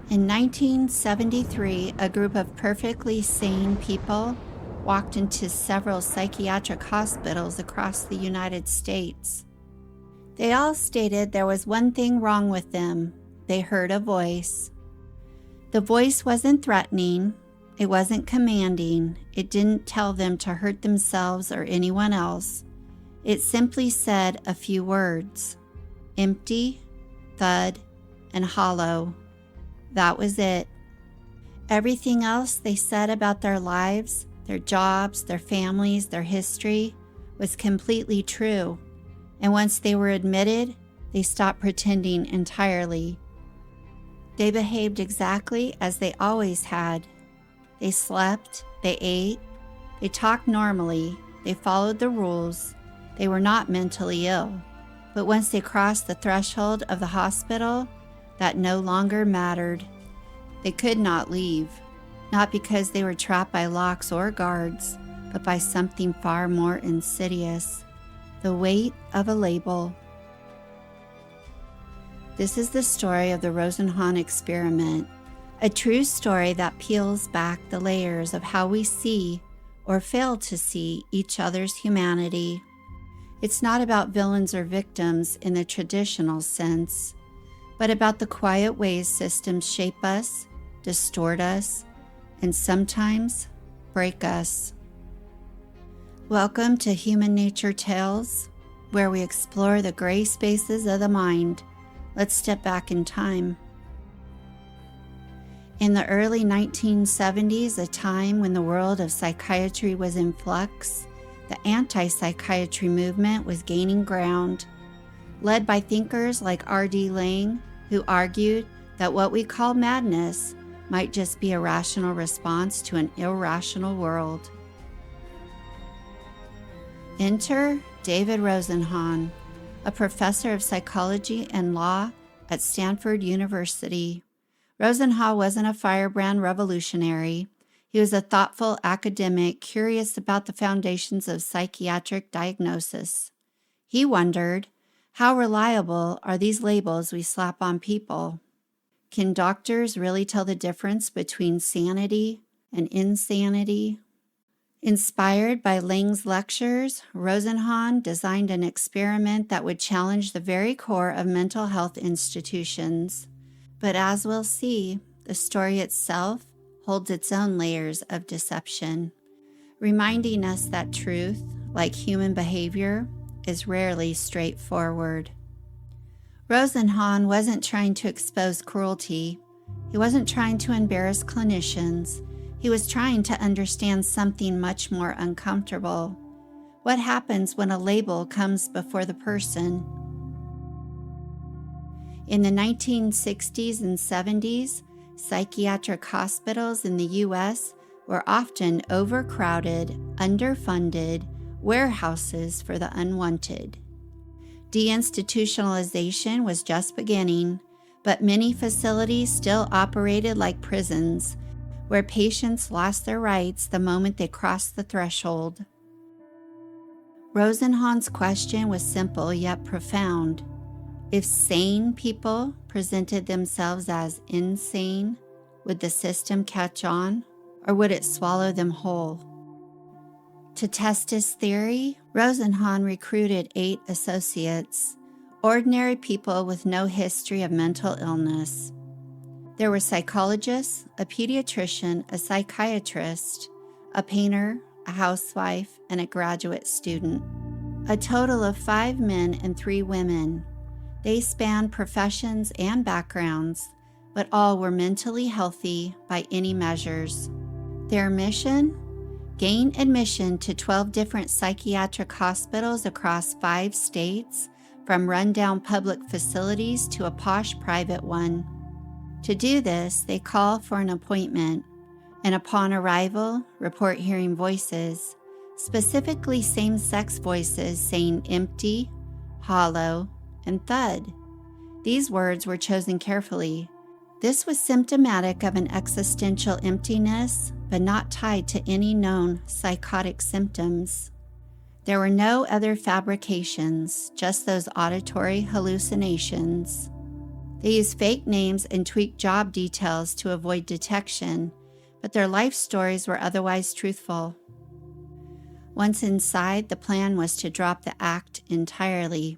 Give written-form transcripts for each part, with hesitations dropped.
In 1973, a group of perfectly sane people walked into several psychiatric hospitals across the United States. They all stated there was one thing wrong with them. They heard a voice. The voice wasn't threatening. It wasn't commanding. It didn't tell them to hurt themselves or anyone else. It simply said a few words: empty, thud, and hollow. That was it. Everything else they said about their lives, their jobs, their families, their history was completely true. And once they were admitted, they stopped pretending entirely. They behaved exactly as they always had. They slept, they ate, they talked normally, they followed the rules. They were not mentally ill. But once they crossed the threshold of the hospital, that no longer mattered. They could not leave, not because they were trapped by locks or guards, but by something far more insidious: the weight of a label. This is the story of the Rosenhan experiment, a true story that peels back the layers of how we see or fail to see each other's humanity. It's not about villains or victims in the traditional sense, but about the quiet ways systems shape us, distort us, and sometimes break us. Welcome to Human Nature Tales, where we explore the gray spaces of the mind. Let's step back in time. In the early 1970s, a time when the world of psychiatry was in flux, the anti-psychiatry movement was gaining ground, led by thinkers like R.D. Laing, who argued that what we call madness might just be a rational response to an irrational world. Enter David Rosenhan, a professor of psychology and law at Stanford University. Rosenhan wasn't a firebrand revolutionary. He was a thoughtful academic curious about the foundations of psychiatric diagnosis. He wondered, how reliable are these labels we slap on people? Can doctors really tell the difference between sanity and insanity? Inspired by Laing's lectures, Rosenhan designed an experiment that would challenge the very core of mental health institutions. But as we'll see, the story itself holds its own layers of deception, reminding us that truth, like human behavior, is rarely straightforward. Rosenhan wasn't trying to expose cruelty. He wasn't trying to embarrass clinicians. He was trying to understand something much more uncomfortable. What happens when a label comes before the person? In the 1960s and 70s, psychiatric hospitals in the U.S. were often overcrowded, underfunded warehouses for the unwanted. Deinstitutionalization was just beginning, but many facilities still operated like prisons, where patients lost their rights the moment they crossed the threshold. Rosenhan's question was simple yet profound. If sane people presented themselves as insane, would the system catch on, or would it swallow them whole? To test his theory, Rosenhan recruited 8 associates, ordinary people with no history of mental illness. There were psychologists, a pediatrician, a psychiatrist, a painter, a housewife, and a graduate student. A total of 5 men and 3 women. They spanned professions and backgrounds, but all were mentally healthy by any measures. Their mission? Gain admission to 12 different psychiatric hospitals across 5 states, from rundown public facilities to a posh private one. To do this, they call for an appointment, and upon arrival, report hearing voices, specifically same-sex voices saying empty, hollow, and thud. These words were chosen carefully. This was symptomatic of an existential emptiness, but not tied to any known psychotic symptoms. There were no other fabrications, just those auditory hallucinations. They used fake names and tweaked job details to avoid detection, but their life stories were otherwise truthful. Once inside, the plan was to drop the act entirely.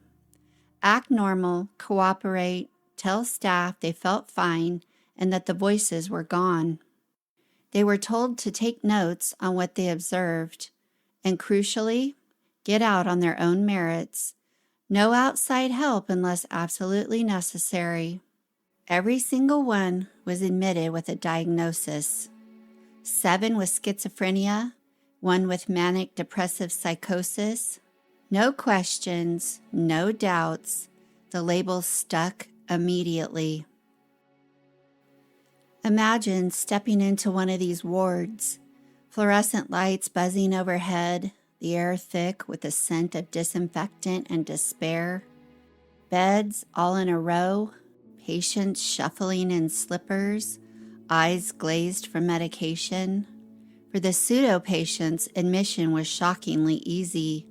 Act normal, cooperate, tell staff they felt fine and that the voices were gone. They were told to take notes on what they observed and, crucially, get out on their own merits. No outside help unless absolutely necessary. Every single one was admitted with a diagnosis. 7 with schizophrenia, 1 with manic depressive psychosis. No questions, no doubts. The label stuck immediately. Imagine stepping into one of these wards. Fluorescent lights buzzing overhead, the air thick with the scent of disinfectant and despair. Beds all in a row, patients shuffling in slippers, eyes glazed from medication. For the pseudo-patients, admission was shockingly easy.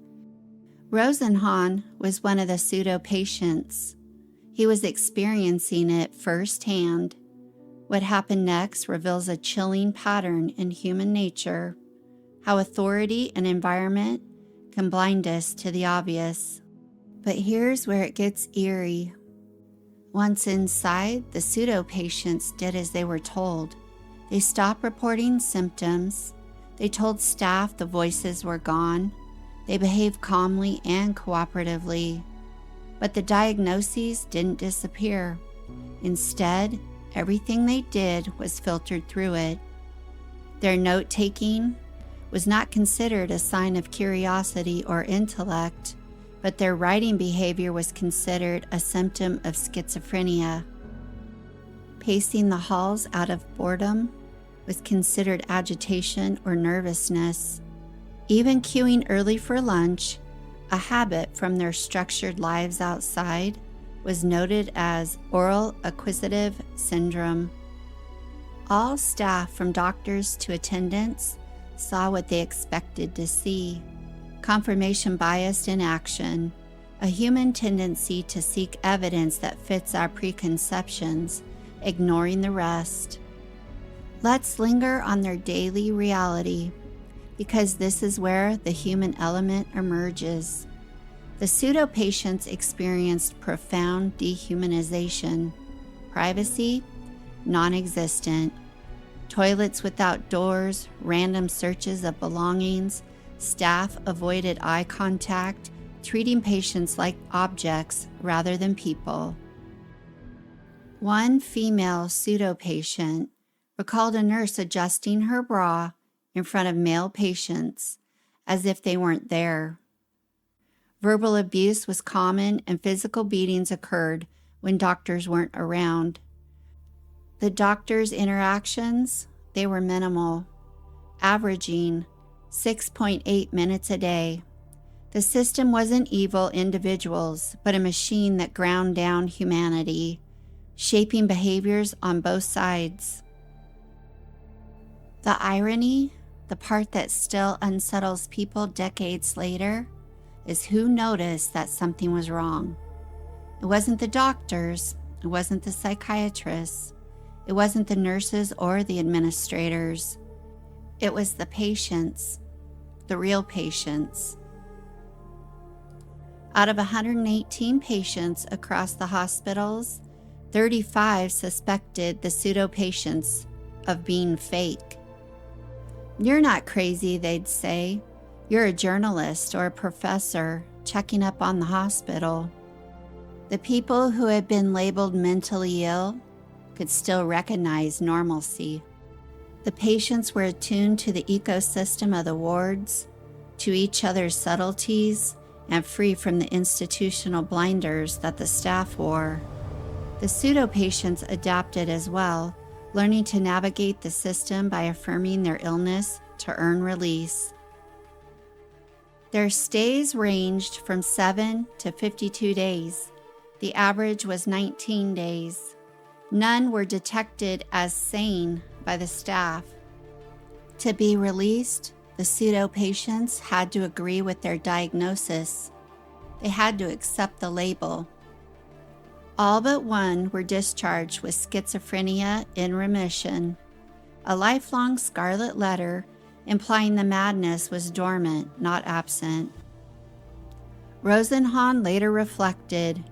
Rosenhan was one of the pseudo-patients. He was experiencing it firsthand. What happened next reveals a chilling pattern in human nature, how authority and environment can blind us to the obvious. But here's where it gets eerie. Once inside, the pseudo-patients did as they were told. They stopped reporting symptoms. They told staff the voices were gone. They behaved calmly and cooperatively. But the diagnoses didn't disappear. Instead, everything they did was filtered through it. Their note-taking was not considered a sign of curiosity or intellect, but their writing behavior was considered a symptom of schizophrenia. Pacing the halls out of boredom was considered agitation or nervousness. Even queuing early for lunch, a habit from their structured lives outside, was noted as oral acquisitive syndrome. All staff, from doctors to attendants, saw what they expected to see. Confirmation bias in action, a human tendency to seek evidence that fits our preconceptions, ignoring the rest. Let's linger on their daily reality, because this is where the human element emerges. The pseudo-patients experienced profound dehumanization. Privacy, non-existent. Toilets without doors, random searches of belongings. Staff avoided eye contact, treating patients like objects rather than people. One female pseudo-patient recalled a nurse adjusting her bra in front of male patients as if they weren't there. Verbal abuse was common and physical beatings occurred when doctors weren't around. The doctors' interactions, they were minimal, averaging 6.8 minutes a day. The system wasn't evil individuals, but a machine that ground down humanity, shaping behaviors on both sides. The irony, the part that still unsettles people decades later, is who noticed that something was wrong. It wasn't the doctors, it wasn't the psychiatrists, it wasn't the nurses or the administrators. It was the patients, the real patients. Out of 118 patients across the hospitals, 35 suspected the pseudo-patients of being fake. You're not crazy, they'd say. You're a journalist or a professor checking up on the hospital. The people who had been labeled mentally ill could still recognize normalcy. The patients were attuned to the ecosystem of the wards, to each other's subtleties, and free from the institutional blinders that the staff wore. The pseudo-patients adapted as well, learning to navigate the system by affirming their illness to earn release. Their stays ranged from 7 to 52 days. The average was 19 days. None were detected as sane by the staff. To be released, the pseudo-patients had to agree with their diagnosis. They had to accept the label. All but one were discharged with schizophrenia in remission, a lifelong scarlet letter implying the madness was dormant, not absent. Rosenhan later reflected,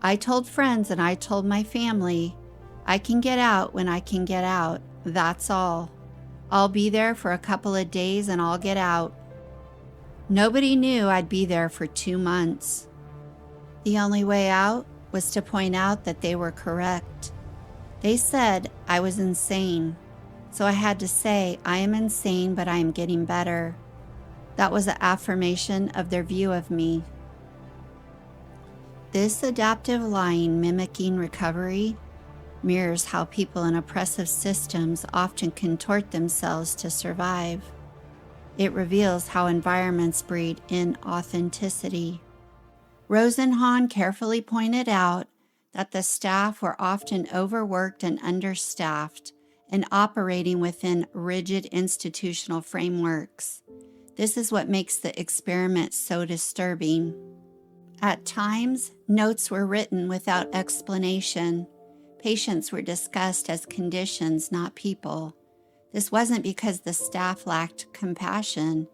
"I told friends and I told my family, I can get out when I can get out, that's all. I'll be there for a couple of days and I'll get out. Nobody knew I'd be there for 2 months. The only way out was to point out that they were correct. They said I was insane, so I had to say I am insane but I am getting better. That was an affirmation of their view of me." This adaptive lying mimicking recovery mirrors how people in oppressive systems often contort themselves to survive. It reveals how environments breed inauthenticity. Rosenhan carefully pointed out that the staff were often overworked and understaffed and operating within rigid institutional frameworks. This is what makes the experiment so disturbing. At times, notes were written without explanation. Patients were discussed as conditions, not people. This wasn't because the staff lacked compassion.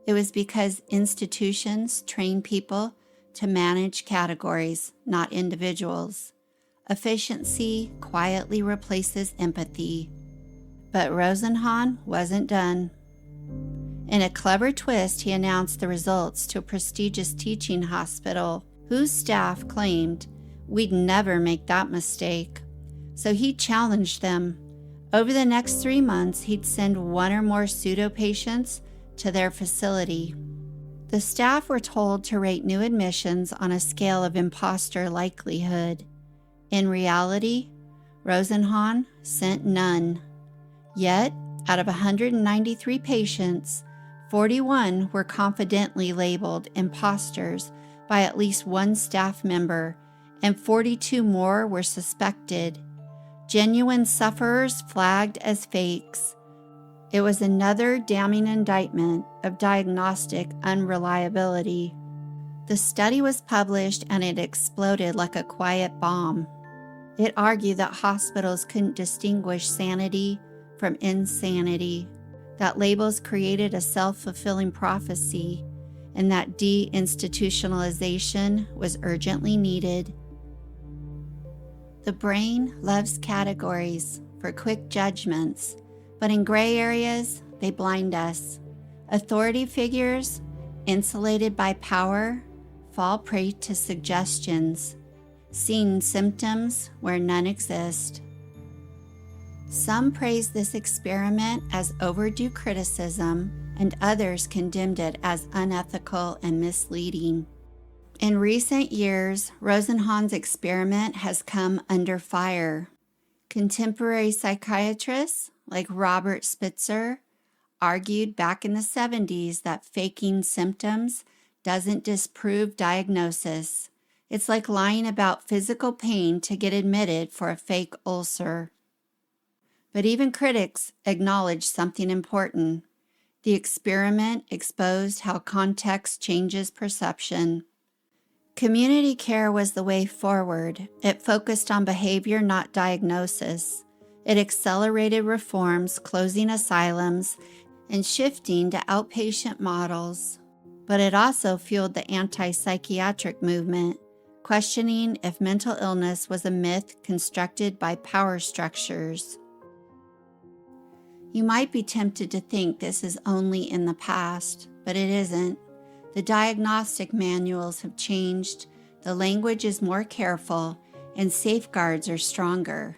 It was because institutions train people to manage categories, not individuals. Efficiency quietly replaces empathy. But Rosenhan wasn't done. In a clever twist, he announced the results to a prestigious teaching hospital whose staff claimed, "We'd never make that mistake." So he challenged them. Over the next 3 months, he'd send 1 or more pseudo-patients to their facility. The staff were told to rate new admissions on a scale of imposter likelihood. In reality, Rosenhan sent none. Yet, out of 193 patients, 41 were confidently labeled imposters by at least one staff member, and 42 more were suspected. Genuine sufferers flagged as fakes. It was another damning indictment of diagnostic unreliability. The study was published and it exploded like a quiet bomb. It argued that hospitals couldn't distinguish sanity from insanity, that labels created a self-fulfilling prophecy, and that deinstitutionalization was urgently needed. The brain loves categories for quick judgments, but in gray areas, they blind us. Authority figures, insulated by power, fall prey to suggestions, seeing symptoms where none exist. Some praised this experiment as overdue criticism, and others condemned it as unethical and misleading. In recent years, Rosenhan's experiment has come under fire. Contemporary psychiatrists like Robert Spitzer argued back in the 70s that faking symptoms doesn't disprove diagnosis. It's like lying about physical pain to get admitted for a fake ulcer. But even critics acknowledge something important. The experiment exposed how context changes perception. Community care was the way forward. It focused on behavior, not diagnosis. It accelerated reforms, closing asylums, and shifting to outpatient models. But it also fueled the anti-psychiatric movement, questioning if mental illness was a myth constructed by power structures. You might be tempted to think this is only in the past, but it isn't. The diagnostic manuals have changed, the language is more careful, and safeguards are stronger.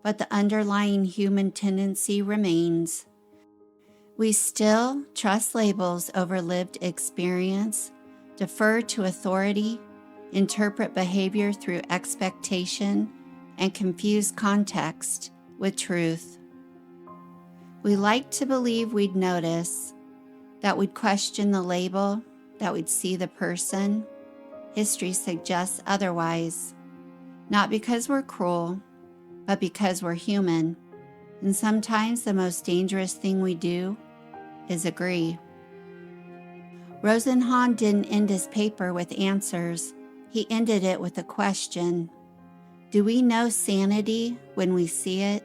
But the underlying human tendency remains. We still trust labels over lived experience, defer to authority, interpret behavior through expectation, and confuse context with truth. We like to believe we'd notice, that we'd question the label, that we'd see the person. History suggests otherwise. Not because we're cruel, but because we're human. And sometimes the most dangerous thing we do is agree. Rosenhan didn't end his paper with answers. He ended it with a question. Do we know sanity when we see it?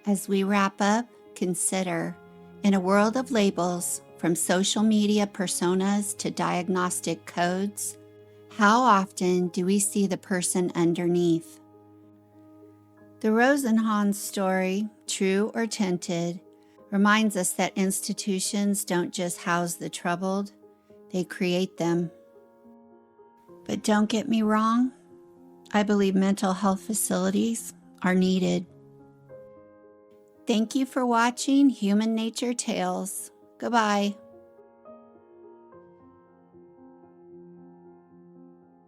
As we wrap up, consider, in a world of labels, from social media personas to diagnostic codes, how often do we see the person underneath? The Rosenhan story, true or tinted, reminds us that institutions don't just house the troubled, they create them. But don't get me wrong, I believe mental health facilities are needed. Thank you for watching Human Nature Tales. Goodbye.